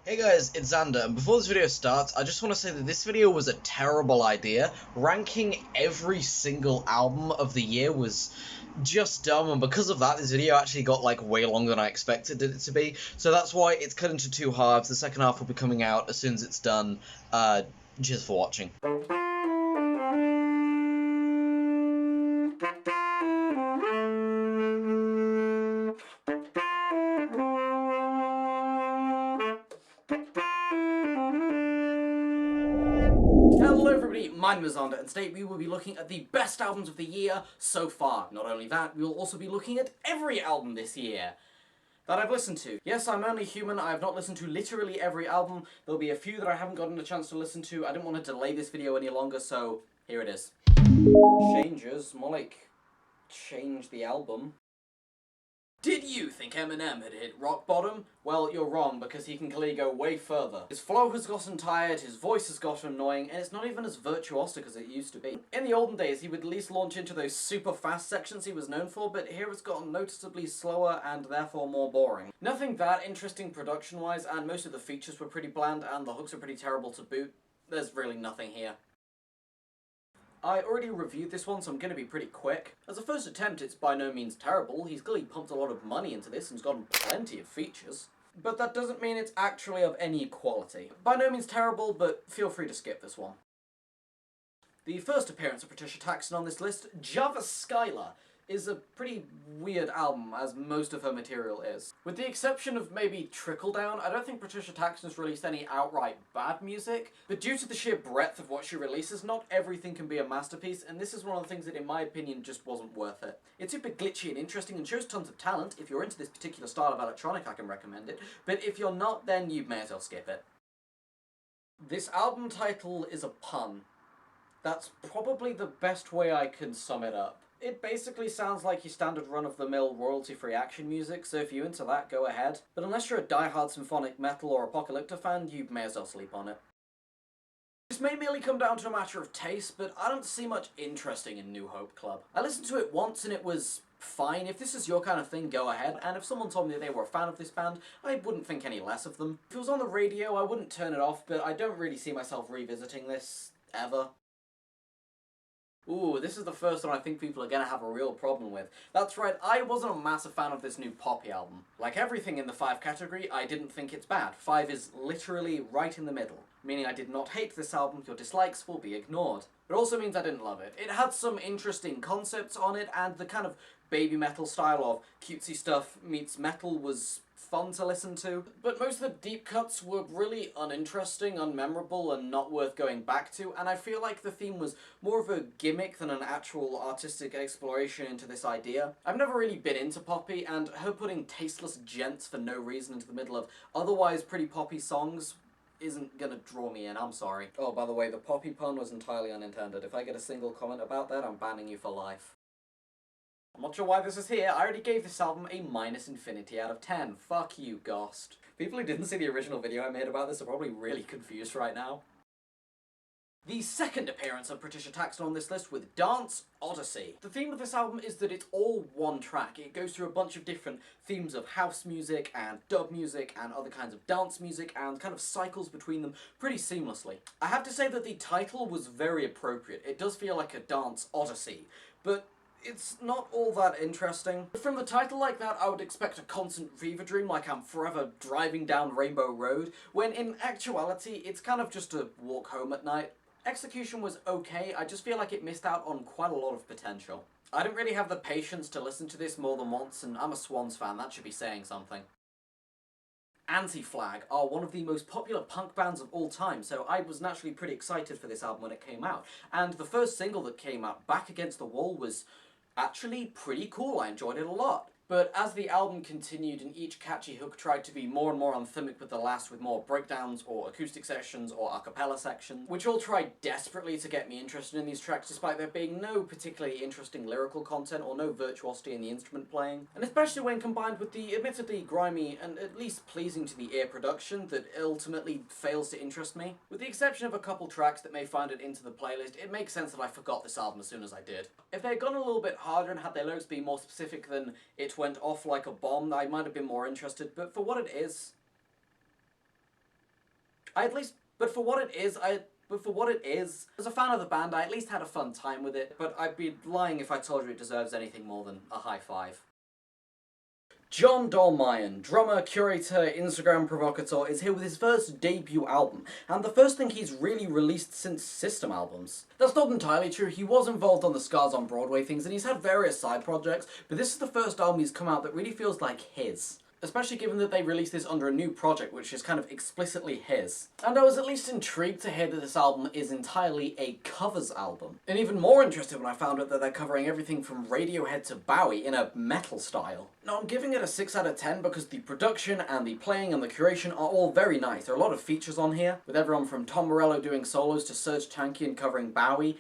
Hey guys, it's Xander, and before this video starts, I just want to say that this video was a terrible idea. Ranking every single album of the year was just dumb, and because of that, this video actually got like way longer than I expected it to be. So that's why it's cut into two halves. The second half will be coming out as soon as it's done. Cheers for watching. Hello everybody, my name is Xander, and today we will be looking at the best albums of the year so far. Not only that, we will also be looking at every album this year that I've listened to. Yes, I'm only human, I have not listened to literally every album. There'll be a few that I haven't gotten a chance to listen to. I didn't want to delay this video any longer, so here it is. Changes, more like change the album. Did you think Eminem had hit rock bottom? Well, you're wrong, because he can clearly go way further. His flow has gotten tired, his voice has gotten annoying, and it's not even as virtuosic as it used to be. In the olden days, he would at least launch into those super fast sections he was known for, but here it's gotten noticeably slower and therefore more boring. Nothing that interesting production-wise, and most of the features were pretty bland, and the hooks are pretty terrible to boot. There's really nothing here. I already reviewed this one, so I'm going to be pretty quick. As a first attempt, it's by no means terrible. He's clearly pumped a lot of money into this and has gotten plenty of features. But that doesn't mean it's actually of any quality. By no means terrible, but feel free to skip this one. The first appearance of Patricia Taxton on this list, Java Skylar, is a pretty weird album, as most of her material is. With the exception of maybe Trickle Down, I don't think Patricia Taxton's released any outright bad music, but due to the sheer breadth of what she releases, not everything can be a masterpiece, and this is one of the things that in my opinion just wasn't worth it. It's super glitchy and interesting and shows tons of talent. If you're into this particular style of electronic, I can recommend it, but if you're not, then you may as well skip it. This album title is a pun. That's probably the best way I can sum it up. It basically sounds like your standard run-of-the-mill royalty-free action music, so if you're into that, go ahead. But unless you're a die-hard symphonic metal or Apocalypto fan, you may as well sleep on it. This may merely come down to a matter of taste, but I don't see much interesting in New Hope Club. I listened to it once and it was fine. If this is your kind of thing, go ahead, and if someone told me they were a fan of this band, I wouldn't think any less of them. If it was on the radio, I wouldn't turn it off, but I don't really see myself revisiting this, ever. Ooh, this is the first one I think people are gonna have a real problem with. That's right, I wasn't a massive fan of this new Poppy album. Like everything in the 5 category, I didn't think it's bad. 5 is literally right in the middle. Meaning I did not hate this album, your dislikes will be ignored. It also means I didn't love it. It had some interesting concepts on it, and the kind of baby metal style of cutesy stuff meets metal was fun to listen to, but most of the deep cuts were really uninteresting, unmemorable, and not worth going back to, and I feel like the theme was more of a gimmick than an actual artistic exploration into this idea. I've never really been into Poppy, and her putting tasteless gents for no reason into the middle of otherwise pretty poppy songs isn't gonna draw me in, I'm sorry. Oh, by the way, the Poppy pun was entirely unintended. If I get a single comment about that, I'm banning you for life. I'm not sure why this is here. I already gave this album a -infinity out of 10. Fuck you, Ghost. People who didn't see the original video I made about this are probably really confused right now. The second appearance of Patricia Taxton on this list with Dance Odyssey. The theme of this album is that it's all one track. It goes through a bunch of different themes of house music and dub music and other kinds of dance music and kind of cycles between them pretty seamlessly. I have to say that the title was very appropriate. It does feel like a dance odyssey, but it's not all that interesting. From the title like that, I would expect a constant fever dream, like I'm forever driving down Rainbow Road, when in actuality, it's kind of just a walk home at night. Execution was okay, I just feel like it missed out on quite a lot of potential. I didn't really have the patience to listen to this more than once, and I'm a Swans fan, that should be saying something. Anti-Flag are one of the most popular punk bands of all time, so I was naturally pretty excited for this album when it came out. And the first single that came out, Back Against the Wall, was actually pretty cool. I enjoyed it a lot. But as the album continued and each catchy hook tried to be more and more anthemic with the last, with more breakdowns or acoustic sections or a cappella sections, which all tried desperately to get me interested in these tracks despite there being no particularly interesting lyrical content or no virtuosity in the instrument playing, and especially when combined with the admittedly grimy and at least pleasing to the ear production that ultimately fails to interest me. With the exception of a couple tracks that may find it into the playlist, it makes sense that I forgot this album as soon as I did. If they had gone a little bit harder and had their lyrics be more specific than "it went off like a bomb," I might have been more interested, but for what it is, But for what it is, as a fan of the band, I at least had a fun time with it, but I'd be lying if I told you it deserves anything more than a high five. John Dolmayan, drummer, curator, Instagram provocateur, is here with his first debut album, and the first thing he's really released since System albums. That's not entirely true. He was involved on the Scars on Broadway things, and he's had various side projects, but this is the first album he's come out that really feels like his. Especially given that they released this under a new project, which is kind of explicitly his. And I was at least intrigued to hear that this album is entirely a covers album. And even more interested when I found out that they're covering everything from Radiohead to Bowie in a metal style. Now, I'm giving it a 6 out of 10 because the production and the playing and the curation are all very nice. There are a lot of features on here, with everyone from Tom Morello doing solos to Serj Tankian covering Bowie.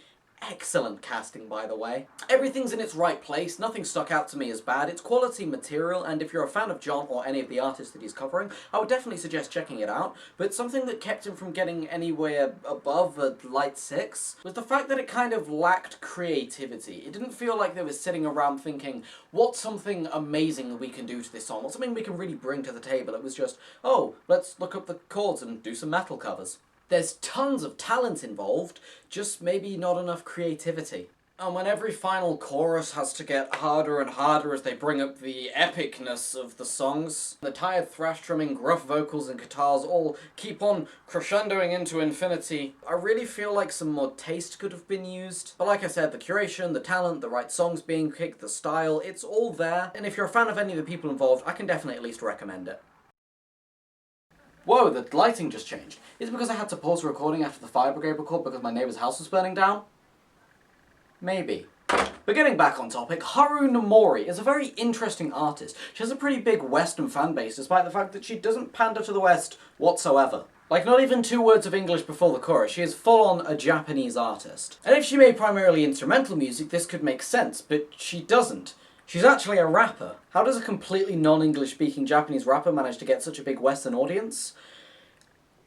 Excellent casting, by the way. Everything's in its right place, nothing stuck out to me as bad, it's quality material, and if you're a fan of John or any of the artists that he's covering, I would definitely suggest checking it out, but something that kept him from getting anywhere above a light 6 was the fact that it kind of lacked creativity. It didn't feel like they were sitting around thinking, what's something amazing we can do to this song, what's something we can really bring to the table. It was just, oh, let's look up the chords and do some metal covers. There's tons of talent involved, just maybe not enough creativity. And when every final chorus has to get harder and harder as they bring up the epicness of the songs, the tired thrash drumming, gruff vocals and guitars all keep on crescendoing into infinity, I really feel like some more taste could have been used. But like I said, the curation, the talent, the right songs being picked, the style, it's all there, and if you're a fan of any of the people involved, I can definitely at least recommend it. Whoa, the lighting just changed. Is it because I had to pause the recording after the fire brigade were called because my neighbour's house was burning down? Maybe. But getting back on topic, Haru Nomori is a very interesting artist. She has a pretty big Western fan base, despite the fact that she doesn't pander to the West whatsoever. Like, not even 2 words of English before the chorus, she is full-on a Japanese artist. And if she made primarily instrumental music, this could make sense, but she doesn't. She's actually a rapper. How does a completely non-English speaking Japanese rapper manage to get such a big Western audience?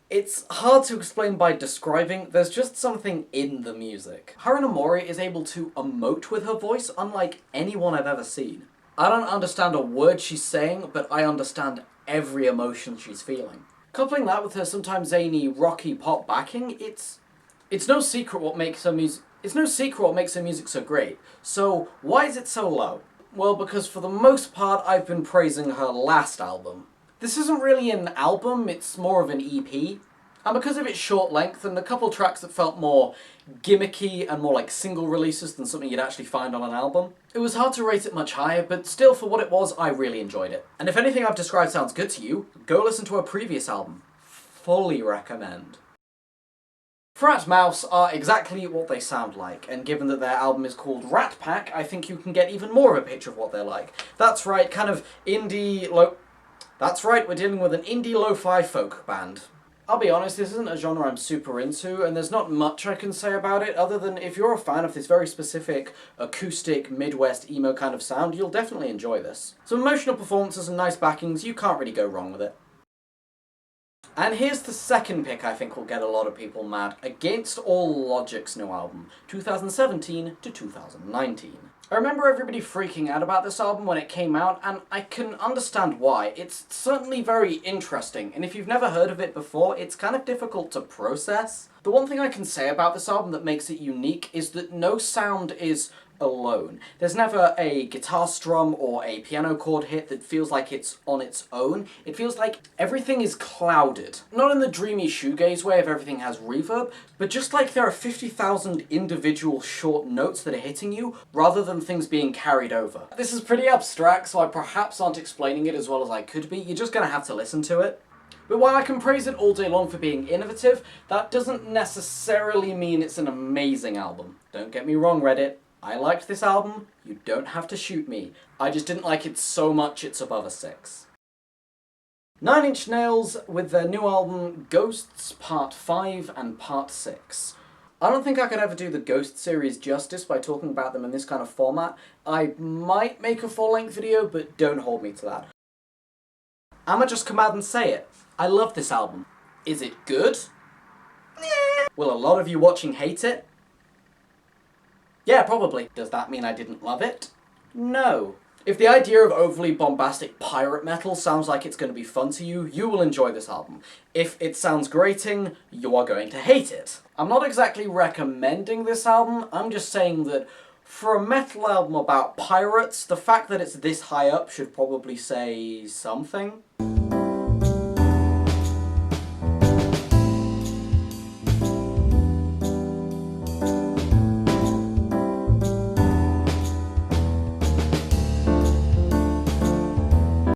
It's hard to explain by describing, there's just something in the music. Haru Nomori is able to emote with her voice unlike anyone I've ever seen. I don't understand a word she's saying, but I understand every emotion she's feeling. Coupling that with her sometimes zany, rocky pop backing, it's no secret what makes her music so great. So why is it so low? Well, because for the most part, I've been praising her last album. This isn't really an album, it's more of an EP. And because of its short length and a couple tracks that felt more gimmicky and more like single releases than something you'd actually find on an album, it was hard to rate it much higher, but still, for what it was, I really enjoyed it. And if anything I've described sounds good to you, go listen to her previous album. Fully recommend. Frat Mouse are exactly what they sound like, and given that their album is called Rat Pack, I think you can get even more of a picture of what they're like. That's right, kind of That's right, we're dealing with an indie lo-fi folk band. I'll be honest, this isn't a genre I'm super into, and there's not much I can say about it, other than if you're a fan of this very specific, acoustic, Midwest emo kind of sound, you'll definitely enjoy this. Some emotional performances and nice backings, you can't really go wrong with it. And here's the second pick I think will get a lot of people mad. Against All Logic's new album, 2017 to 2019. I remember everybody freaking out about this album when it came out, and I can understand why. It's certainly very interesting, and if you've never heard of it before, it's kind of difficult to process. The one thing I can say about this album that makes it unique is that no sound is alone. There's never a guitar strum or a piano chord hit that feels like it's on its own. It feels like everything is clouded. Not in the dreamy shoegaze way of everything has reverb, but just like there are 50,000 individual short notes that are hitting you, rather than things being carried over. This is pretty abstract, so I perhaps aren't explaining it as well as I could be. You're just gonna have to listen to it. But while I can praise it all day long for being innovative, that doesn't necessarily mean it's an amazing album. Don't get me wrong, Reddit. I liked this album, you don't have to shoot me. I just didn't like it so much it's above a 6. Nine Inch Nails with their new album Ghosts Part 5 and Part 6. I don't think I could ever do the Ghost series justice by talking about them in this kind of format. I might make a full-length video, but don't hold me to that. I'ma just come out and say it. I love this album. Is it good? Will a lot of you watching hate it? Yeah, probably. Does that mean I didn't love it? No. If the idea of overly bombastic pirate metal sounds like it's going to be fun to you, you will enjoy this album. If it sounds grating, you are going to hate it. I'm not exactly recommending this album, I'm just saying that for a metal album about pirates, the fact that it's this high up should probably say something.